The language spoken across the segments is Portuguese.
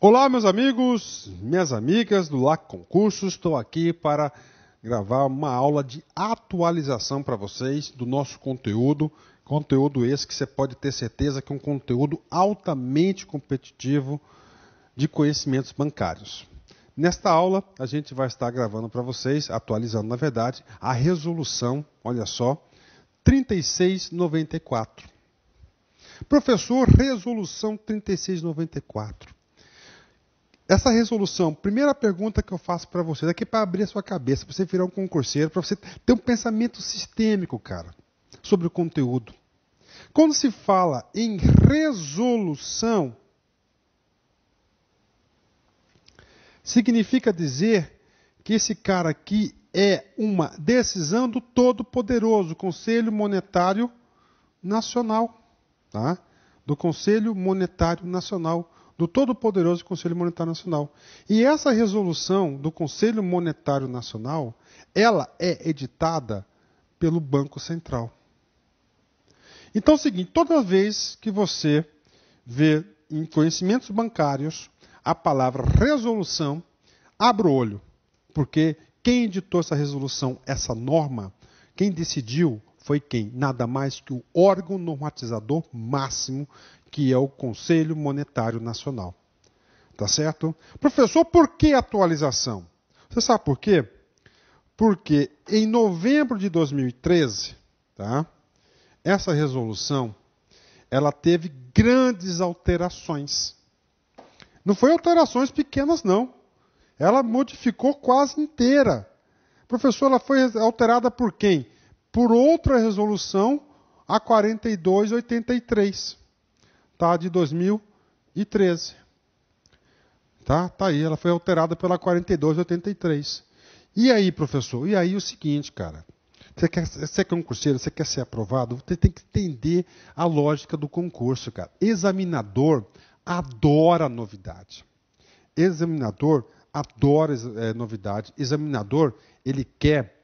Olá, meus amigos, minhas amigas do LAC Concursos. Estou aqui para gravar uma aula de atualização para vocês do nosso conteúdo. Conteúdo esse que você pode ter certeza que é um conteúdo altamente competitivo de conhecimentos bancários. Nesta aula, a gente vai estar gravando para vocês, atualizando, na verdade, a resolução, olha só, 3694. Professor, resolução 3694. Essa resolução, primeira pergunta que eu faço para vocês, aqui para abrir a sua cabeça, para você virar um concurseiro, para você ter um pensamento sistêmico, cara, sobre o conteúdo. Quando se fala em resolução, significa dizer que esse cara aqui é uma decisão do Todo-Poderoso Conselho Monetário Nacional, tá? Do Conselho Monetário Nacional, do Todo-Poderoso Conselho Monetário Nacional. E essa resolução do Conselho Monetário Nacional, ela é editada pelo Banco Central. Então é o seguinte, toda vez que você vê em conhecimentos bancários a palavra resolução, abra o olho, porque quem editou essa resolução, essa norma, quem decidiu foi quem? Nada mais que o órgão normatizador máximo, que é o Conselho Monetário Nacional. Tá certo? Professor, por que atualização? Você sabe por quê? Porque em novembro de 2013, tá? Essa resolução, ela teve grandes alterações. Não foi alterações pequenas, não. Ela modificou quase inteira. Professor, ela foi alterada por quem? Por outra resolução, a 4283. Tá, de 2013. Tá aí, ela foi alterada pela 4283. E aí, professor? E aí o seguinte, cara. Você quer um concurseiro, você quer ser aprovado, você tem que entender a lógica do concurso, cara. Examinador adora novidade. Examinador adora novidade. Examinador, ele quer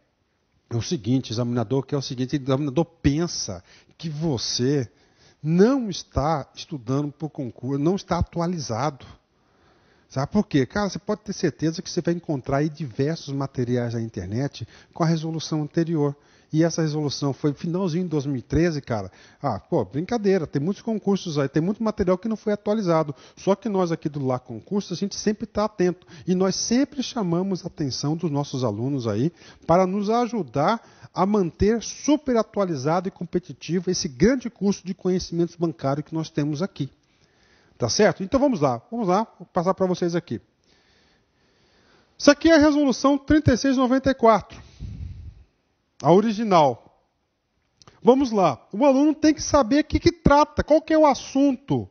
o seguinte, examinador pensa que você não está estudando para o concurso, não está atualizado. Sabe por quê? Cara, você pode ter certeza que você vai encontrar aí diversos materiais na internet com a resolução anterior. E essa resolução foi finalzinho de 2013, cara. Brincadeira, tem muitos concursos aí, tem muito material que não foi atualizado. Só que nós aqui do LAC Concursos, a gente sempre está atento. E nós sempre chamamos a atenção dos nossos alunos aí para nos ajudar a manter super atualizado e competitivo esse grande curso de conhecimentos bancários que nós temos aqui. Tá certo? Então vamos lá, vou passar para vocês aqui. Isso aqui é a resolução 3694. A original. Vamos lá. O aluno tem que saber o que trata, qual que é o assunto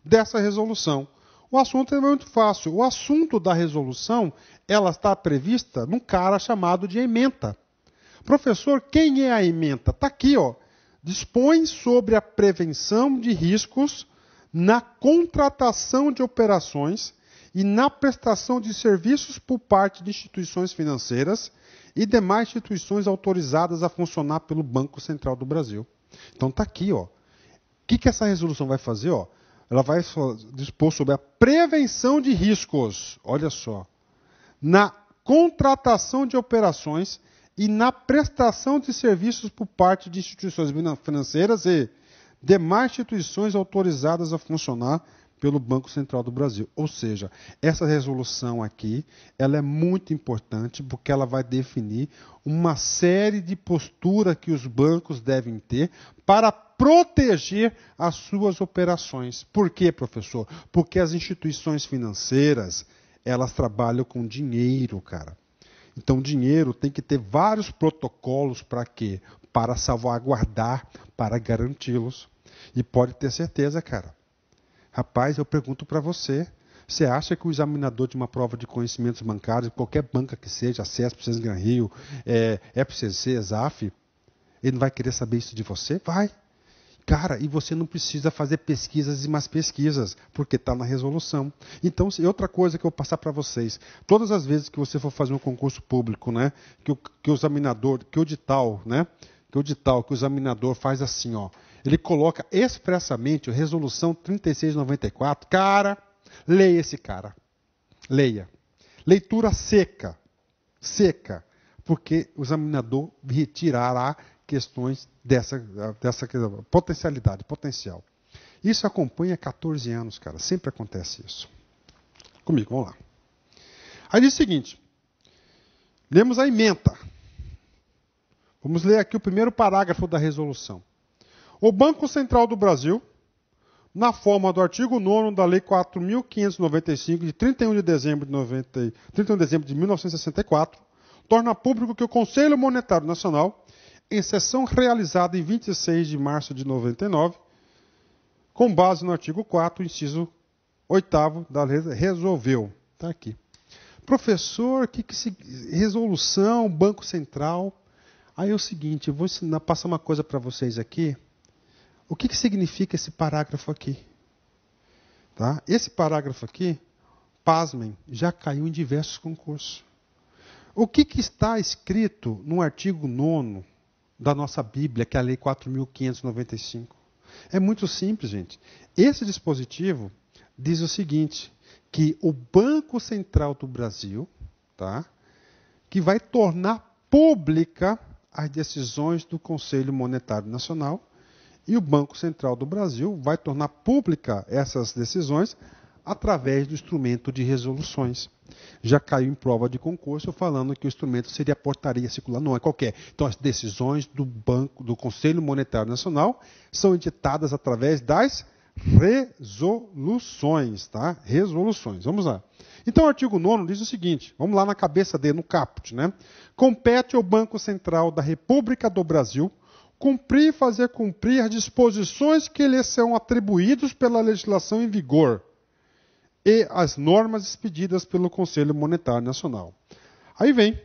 dessa resolução. O assunto é muito fácil. O assunto da resolução, ela está prevista num cara chamado de ementa. Professor, quem é a ementa? Está aqui, ó. Dispõe sobre a prevenção de riscos na contratação de operações e na prestação de serviços por parte de instituições financeiras e demais instituições autorizadas a funcionar pelo Banco Central do Brasil. Então está aqui, ó. O que essa resolução vai fazer? Ó? Ela vai dispor sobre a prevenção de riscos, olha só, na contratação de operações e na prestação de serviços por parte de instituições financeiras e demais instituições autorizadas a funcionar pelo Banco Central do Brasil. Ou seja, essa resolução aqui, ela é muito importante porque ela vai definir uma série de posturas que os bancos devem ter para proteger as suas operações. Por quê, professor? Porque as instituições financeiras, elas trabalham com dinheiro, cara. Então, dinheiro tem que ter vários protocolos para quê? Para salvaguardar, para garanti-los. E pode ter certeza, cara. Rapaz, eu pergunto para você, você acha que o examinador de uma prova de conhecimentos bancários, qualquer banca que seja, CESP, Sesgran Rio, FCC, ESAF, ele não vai querer saber isso de você? Vai. Cara, e você não precisa fazer pesquisas e mais pesquisas, porque está na resolução. Então, outra coisa que eu vou passar para vocês, todas as vezes que você for fazer um concurso público, né, que o examinador, que o edital, né, que o examinador faz assim, ó, ele coloca expressamente a resolução 3694, cara, Leia esse cara. Leia. Leitura seca. Seca. Porque o examinador retirará questões dessa potencialidade, potencial. Isso acompanha 14 anos, cara. Sempre acontece isso. Comigo, vamos lá. Aí diz o seguinte. Lemos a ementa. Vamos ler aqui o primeiro parágrafo da resolução. O Banco Central do Brasil, na forma do artigo 9º da Lei 4.595, de 31 de dezembro de 1964, torna público que o Conselho Monetário Nacional, em sessão realizada em 26 de março de 99, com base no artigo 4º, inciso 8º da lei, resolveu. Está aqui. Professor, resolução, Banco Central. Aí é o seguinte, eu vou passar uma coisa para vocês aqui. O que significa esse parágrafo aqui? Tá? Esse parágrafo aqui, pasmem, já caiu em diversos concursos. O que está escrito no artigo 9º da nossa Bíblia, que é a Lei 4.595? É muito simples, gente. Esse dispositivo diz o seguinte, que o Banco Central do Brasil, tá, que vai tornar pública as decisões do Conselho Monetário Nacional, e o Banco Central do Brasil vai tornar pública essas decisões através do instrumento de resoluções. Já caiu em prova de concurso falando que o instrumento seria portaria circular, não é qualquer. Então as decisões do Conselho Monetário Nacional são editadas através das resoluções, tá? Resoluções. Vamos lá. Então o artigo 9º diz o seguinte, vamos lá na cabeça dele, no caput, né? Compete ao Banco Central da República do Brasil cumprir e fazer cumprir as disposições que lhe são atribuídos pela legislação em vigor e as normas expedidas pelo Conselho Monetário Nacional. Aí vem,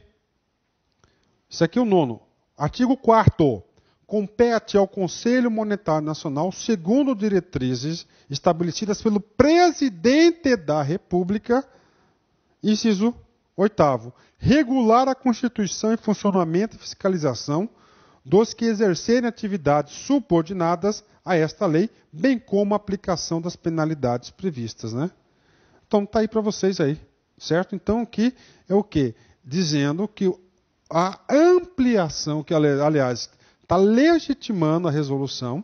isso aqui é o 9º. Artigo 4º. Compete ao Conselho Monetário Nacional, segundo diretrizes estabelecidas pelo Presidente da República, inciso 8º, regular a constituição e funcionamento e fiscalização dos que exercerem atividades subordinadas a esta lei, bem como a aplicação das penalidades previstas, né? Então está aí para vocês aí, certo? Então aqui é o quê? Dizendo que a ampliação, que aliás está legitimando a resolução,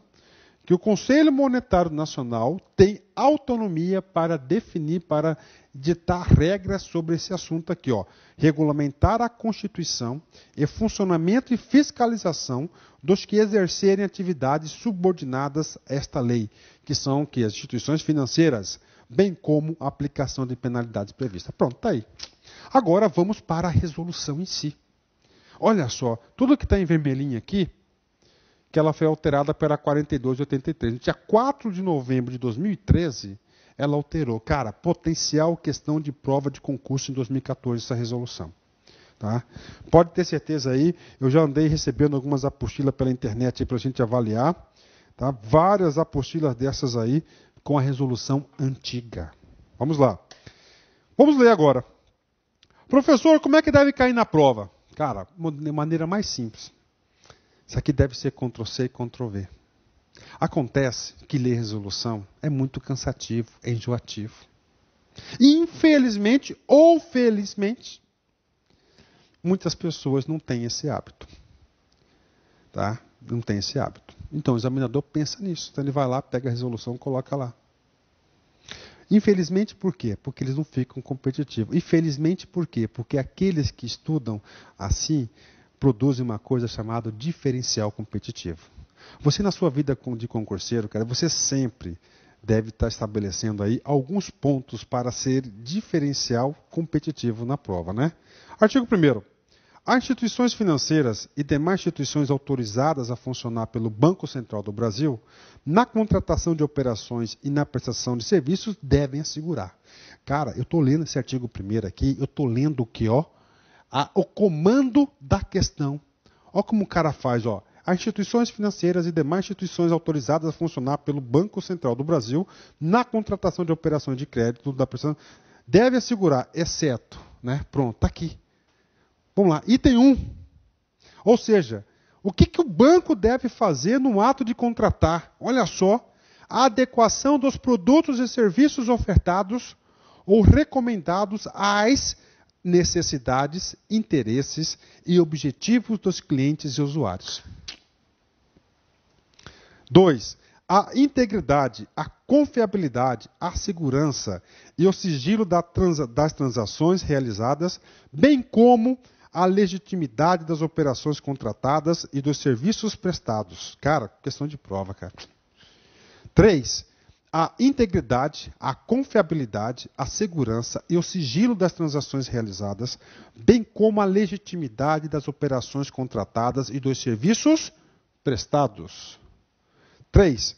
que o Conselho Monetário Nacional tem autonomia para definir, para ditar regras sobre esse assunto aqui, ó. Regulamentar a Constituição e funcionamento e fiscalização dos que exercerem atividades subordinadas a esta lei, que são que as instituições financeiras, bem como a aplicação de penalidades previstas. Pronto, está aí. Agora vamos para a resolução em si. Olha só, tudo que está em vermelhinho aqui, que ela foi alterada pela 4283. No dia 4 de novembro de 2013, ela alterou. Cara, potencial questão de prova de concurso em 2014, essa resolução. Tá? Pode ter certeza aí, eu já andei recebendo algumas apostilas pela internet para a gente avaliar. Tá? Várias apostilas dessas aí com a resolução antiga. Vamos lá. Vamos ler agora. Professor, como é que deve cair na prova? Cara, de maneira mais simples. Isso aqui deve ser Ctrl+C e Ctrl+V. Acontece que ler resolução é muito cansativo, é enjoativo. E infelizmente ou felizmente, muitas pessoas não têm esse hábito. Tá? Não tem esse hábito. Então o examinador pensa nisso. Então ele vai lá, pega a resolução e coloca lá. Infelizmente por quê? Porque eles não ficam competitivos. Infelizmente por quê? Porque aqueles que estudam assim produzem uma coisa chamada diferencial competitivo. Você na sua vida de concurseiro, cara, você sempre deve estar estabelecendo aí alguns pontos para ser diferencial competitivo na prova, né? Artigo 1º. As instituições financeiras e demais instituições autorizadas a funcionar pelo Banco Central do Brasil, na contratação de operações e na prestação de serviços, devem assegurar. Cara, eu estou lendo esse artigo 1º aqui, eu estou lendo o que, ó, o comando da questão. Olha como o cara faz, ó. As instituições financeiras e demais instituições autorizadas a funcionar pelo Banco Central do Brasil, na contratação de operações de crédito da prestação, deve assegurar, exceto, né? Pronto, está aqui. Vamos lá, item 1. Ou seja, o que o banco deve fazer no ato de contratar? Olha só, adequação dos produtos e serviços ofertados ou recomendados às necessidades, interesses e objetivos dos clientes e usuários. 2. A integridade, a confiabilidade, a segurança e o sigilo das transações realizadas, bem como a legitimidade das operações contratadas e dos serviços prestados. Cara, questão de prova, cara. 3. A integridade, a confiabilidade, a segurança e o sigilo das transações realizadas, bem como a legitimidade das operações contratadas e dos serviços prestados. 3.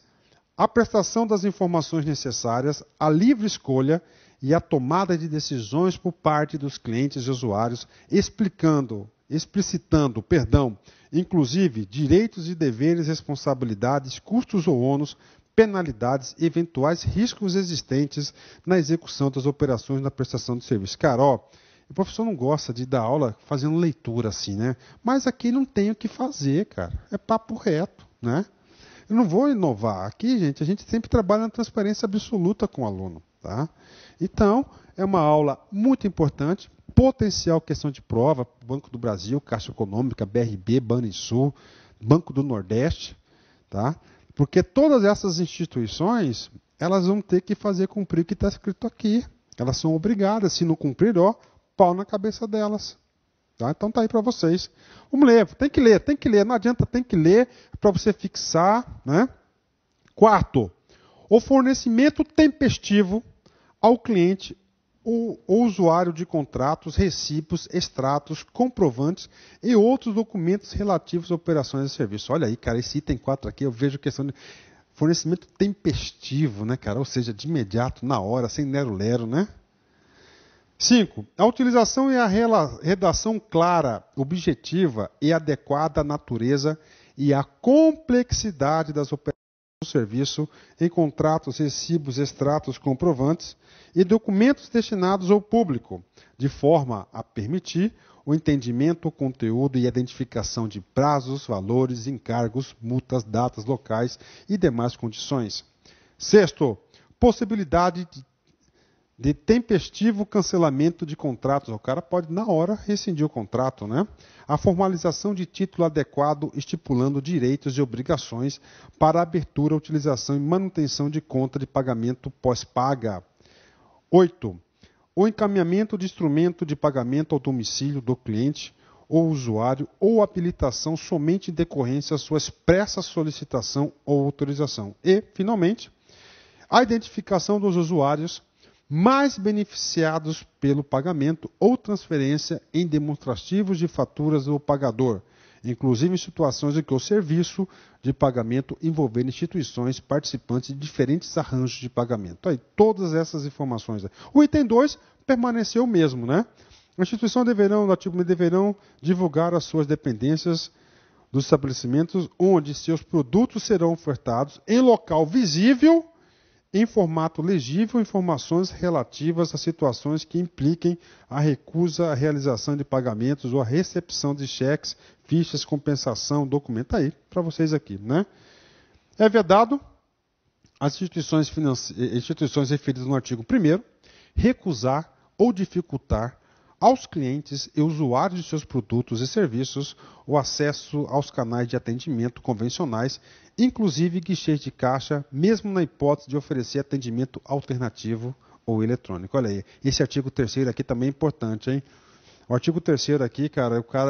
A prestação das informações necessárias, a livre escolha e a tomada de decisões por parte dos clientes e usuários, explicitando, inclusive direitos e deveres, responsabilidades, custos ou ônus, penalidades e eventuais riscos existentes na execução das operações na prestação de serviço. Cara, ó, o professor não gosta de dar aula fazendo leitura assim, né? Mas aqui não tem o que fazer, cara. É papo reto, né? Eu não vou inovar. Aqui, gente, a gente sempre trabalha na transparência absoluta com o aluno, tá? Então, é uma aula muito importante, potencial questão de prova, Banco do Brasil, Caixa Econômica, BRB, Banrisul, Banco do Nordeste, tá? Porque todas essas instituições, elas vão ter que fazer cumprir o que está escrito aqui. Elas são obrigadas, se não cumprir, ó, pau na cabeça delas. Tá? Então tá aí para vocês. Vamos ler, tem que ler, não adianta, tem que ler para você fixar, né? 4. O fornecimento tempestivo ao cliente ou usuário de contratos, recibos, extratos, comprovantes e outros documentos relativos a operações de serviço. Olha aí, cara, esse item 4 aqui eu vejo questão de fornecimento tempestivo, né, cara? Ou seja, de imediato, na hora, sem lero-lero, né? 5. A utilização e a redação clara, objetiva e adequada à natureza e à complexidade das operações do serviço em contratos, recibos, extratos, comprovantes e documentos destinados ao público, de forma a permitir o entendimento, o conteúdo e a identificação de prazos, valores, encargos, multas, datas, locais e demais condições. 6. Possibilidade de tempestivo cancelamento de contratos. O cara pode, na hora, rescindir o contrato, né? A formalização de título adequado, estipulando direitos e obrigações para abertura, utilização e manutenção de conta de pagamento pós-paga. 8. O encaminhamento de instrumento de pagamento ao domicílio do cliente ou usuário ou habilitação somente em decorrência da sua expressa solicitação ou autorização. E, finalmente, a identificação dos usuários mais beneficiados pelo pagamento ou transferência em demonstrativos de faturas do pagador, inclusive em situações em que o serviço de pagamento envolver instituições participantes de diferentes arranjos de pagamento. Aí, todas essas informações. O item 2 permaneceu o mesmo, né? A instituição deverão divulgar as suas dependências dos estabelecimentos onde seus produtos serão ofertados em local visível, em formato legível, informações relativas a situações que impliquem a recusa à realização de pagamentos ou a recepção de cheques, fichas, compensação, documento. Aí, para vocês aqui, né? É vedado às instituições referidas no artigo 1º recusar ou dificultar aos clientes e usuários de seus produtos e serviços o acesso aos canais de atendimento convencionais, inclusive guichês de caixa, mesmo na hipótese de oferecer atendimento alternativo ou eletrônico. Olha aí, esse artigo 3º aqui também é importante, hein? O artigo 3º aqui,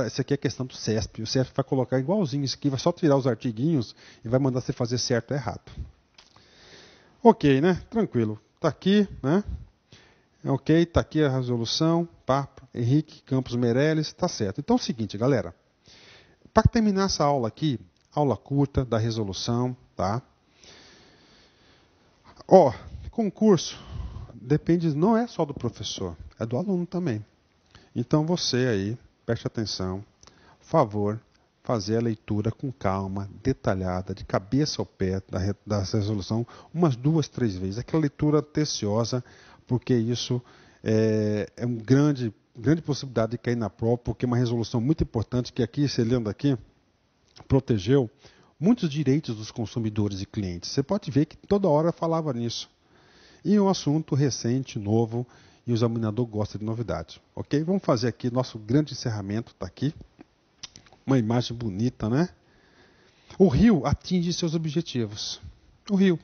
esse aqui é questão do CESP. O CESP vai colocar igualzinho isso aqui, vai só tirar os artiguinhos e vai mandar você fazer certo ou errado. Ok, né? Tranquilo. Está aqui, né? Ok, está aqui a resolução, pá, Henrique Campos Meirelles, está certo. Então é o seguinte, galera, para terminar essa aula aqui, aula curta da resolução, tá? Ó, concurso depende, não é só do professor, é do aluno também. Então você aí, preste atenção, por favor, fazer a leitura com calma, detalhada, de cabeça ao pé da resolução, umas 2, 3 vezes. Aquela leitura atenciosa, porque isso é uma grande possibilidade de cair na prova, porque é uma resolução muito importante, que aqui, você lendo aqui, protegeu muitos direitos dos consumidores e clientes. Você pode ver que toda hora falava nisso. E é um assunto recente, novo, e o examinador gosta de novidades. Ok? Vamos fazer aqui nosso grande encerramento, está aqui. Uma imagem bonita, né? O rio atinge seus objetivos. O rio.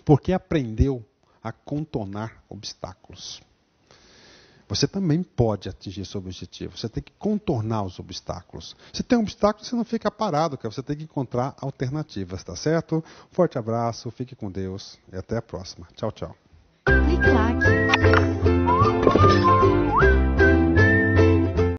Porque aprendeu a contornar obstáculos. Você também pode atingir seu objetivo. Você tem que contornar os obstáculos. Se tem um obstáculo, você não fica parado, cara. Você tem que encontrar alternativas, tá certo? Forte abraço, fique com Deus e até a próxima. Tchau, tchau. Clique like.